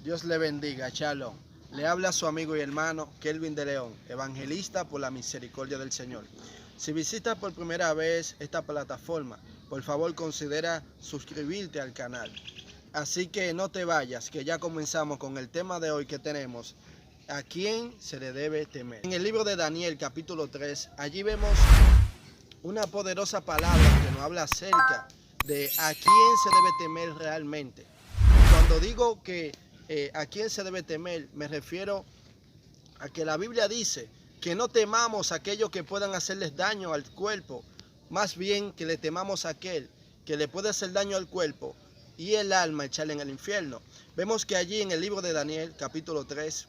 Dios le bendiga, Shalom. Le habla su amigo y hermano Kelvin de León, evangelista por la misericordia del Señor. Si visitas por primera vez esta plataforma, por favor considera suscribirte al canal. Así que no te vayas, que ya comenzamos con el tema de hoy que tenemos: ¿a quién se le debe temer? En el libro de Daniel, capítulo 3, allí vemos una poderosa palabra que nos habla acerca de a quién se debe temer realmente. Cuando digo que a quién se debe temer, me refiero a que la Biblia dice que no temamos a aquellos que puedan hacerles daño al cuerpo, más bien que le temamos a aquel que le puede hacer daño al cuerpo y el alma echarle en el infierno. Vemos que allí en el libro de Daniel, capítulo 3,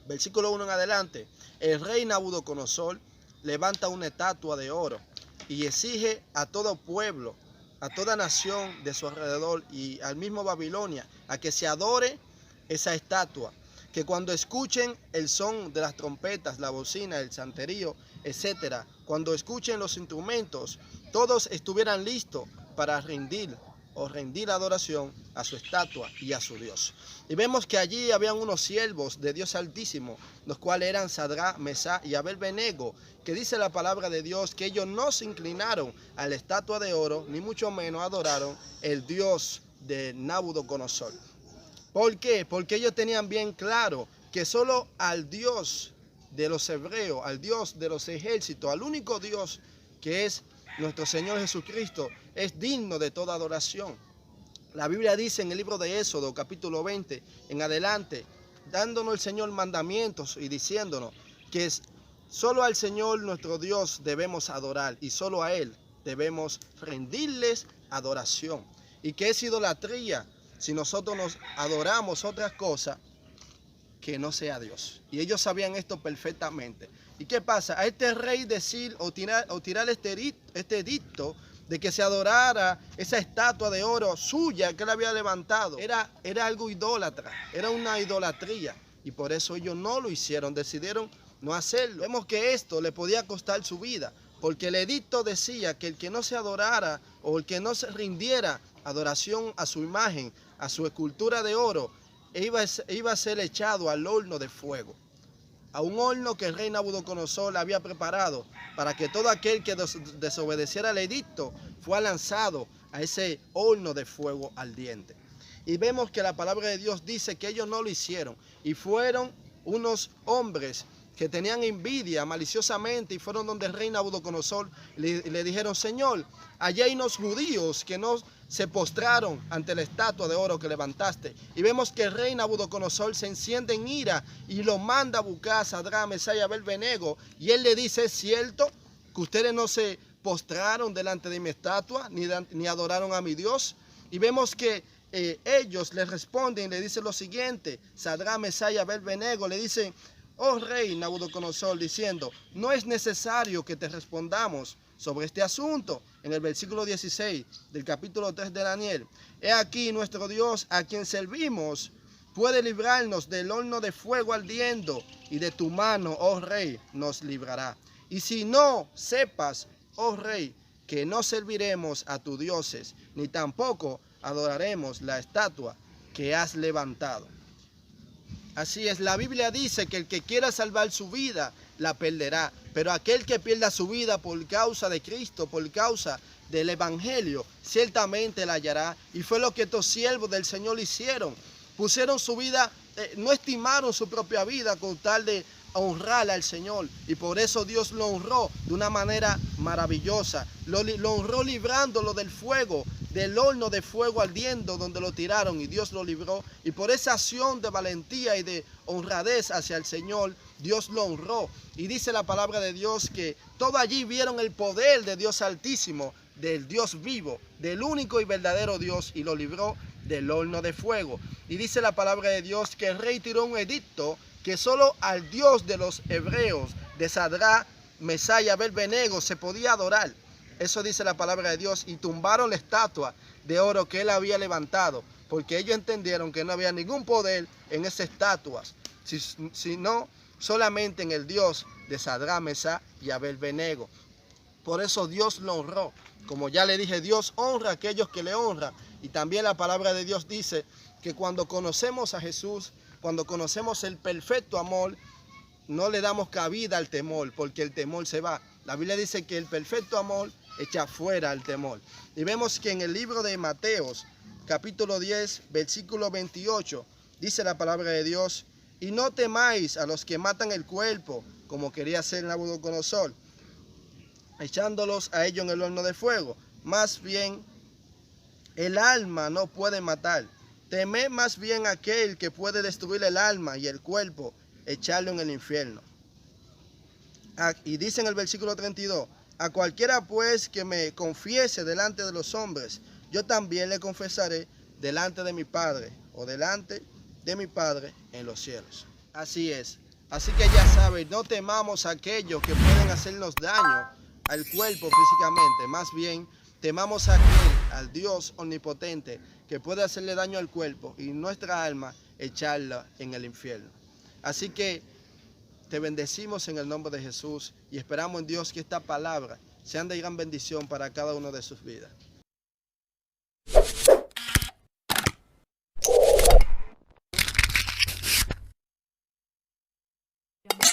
versículo 1 en adelante, el rey Nabucodonosor levanta una estatua de oro y exige a todo pueblo, a toda nación de su alrededor y al mismo Babilonia a que se adore esa estatua, que cuando escuchen el son de las trompetas, la bocina, el santerío, etcétera, cuando escuchen los instrumentos, todos estuvieran listos para rendir adoración a su estatua y a su Dios. Y vemos que allí habían unos siervos de Dios Altísimo, los cuales eran Sadrach, Mesach y Abed-Benego, que dice la palabra de Dios que ellos no se inclinaron a la estatua de oro, ni mucho menos adoraron el Dios de Nabucodonosor. ¿Por qué? Porque ellos tenían bien claro que solo al Dios de los hebreos, al Dios de los ejércitos, al único Dios que es nuestro Señor Jesucristo, es digno de toda adoración. La Biblia dice en el libro de Éxodo, capítulo 20, en adelante, dándonos el Señor mandamientos y diciéndonos que solo al Señor nuestro Dios debemos adorar y solo a Él debemos rendirles adoración. ¿Y qué es idolatría? Si nosotros nos adoramos otras cosas que no sea Dios. Y ellos sabían esto perfectamente. ¿Y qué pasa? A este rey decir o tirar este edicto de que se adorara esa estatua de oro suya que él había levantado, era algo idólatra, era una idolatría. Y por eso ellos no lo hicieron, decidieron no hacerlo. Vemos que esto le podía costar su vida, porque el edicto decía que el que no se adorara o el que no se rindiera adoración a su imagen, a su escultura de oro, iba a ser echado al horno de fuego, a un horno que el rey Nabucodonosor había preparado para que todo aquel que desobedeciera el edicto fuera lanzado a ese horno de fuego ardiente. Y vemos que la palabra de Dios dice que ellos no lo hicieron y fueron unos hombres que tenían envidia maliciosamente y fueron donde el rey Nabucodonosor le dijeron: Señor, allá hay unos judíos que no se postraron ante la estatua de oro que levantaste. Y vemos que el rey Nabucodonosor se enciende en ira y lo manda a buscar a Sadrach, Mesach y Abed-Benego, y él le dice: ¿es cierto que ustedes no se postraron delante de mi estatua ni adoraron a mi Dios? Y vemos que ellos le responden y le dicen lo siguiente: Sadrach, Mesach y Abed-Benego le dicen: oh rey Nabucodonosor, diciendo: no es necesario que te respondamos sobre este asunto. En el versículo 16 del capítulo 3 de Daniel: he aquí nuestro Dios, a quien servimos, puede librarnos del horno de fuego ardiendo, y de tu mano, oh rey, nos librará. Y si no, sepas, oh rey, que no serviremos a tus dioses, ni tampoco adoraremos la estatua que has levantado. Así es, la Biblia dice que el que quiera salvar su vida, la perderá. Pero aquel que pierda su vida por causa de Cristo, por causa del Evangelio, ciertamente la hallará. Y fue lo que estos siervos del Señor hicieron. Pusieron su vida, no estimaron su propia vida con tal de honrar al Señor. Y por eso Dios lo honró de una manera maravillosa. Lo honró librándolo del fuego, del horno de fuego ardiendo donde lo tiraron, y Dios lo libró. Y por esa acción de valentía y de honradez hacia el Señor, Dios lo honró. Y dice la palabra de Dios que todos allí vieron el poder de Dios Altísimo, del Dios vivo, del único y verdadero Dios, y lo libró del horno de fuego. Y dice la palabra de Dios que el rey tiró un edicto que solo al Dios de los hebreos, de Sadrach, Mesach y Abed-Benego, se podía adorar. Eso dice la palabra de Dios, y tumbaron la estatua de oro que él había levantado, porque ellos entendieron que no había ningún poder en esas estatuas, sino solamente en el Dios de Sadrach, Mesach y Abed-Benego. Por eso Dios lo honró. Como ya le dije, Dios honra a aquellos que le honran. Y también la palabra de Dios dice que cuando conocemos a Jesús, cuando conocemos el perfecto amor, no le damos cabida al temor, porque el temor se va. La Biblia dice que el perfecto amor echa fuera el temor. Y vemos que en el libro de Mateos, capítulo 10, versículo 28, dice la palabra de Dios: y no temáis a los que matan el cuerpo, como quería hacer Nabucodonosor, echándolos a ellos en el horno de fuego. Más bien, el alma no puede matar. Temed más bien aquel que puede destruir el alma y el cuerpo, echarlo en el infierno. Y dice en el versículo 32, a cualquiera pues que me confiese delante de los hombres, yo también le confesaré delante de mi Padre, o delante de mi Padre en los cielos. Así es. Así que ya saben, no temamos a aquellos que pueden hacernos daño al cuerpo físicamente, más bien temamos a aquel, al Dios omnipotente, que puede hacerle daño al cuerpo y nuestra alma echarla en el infierno. Así que te bendecimos en el nombre de Jesús y esperamos en Dios que esta palabra sea de gran bendición para cada uno de sus vidas.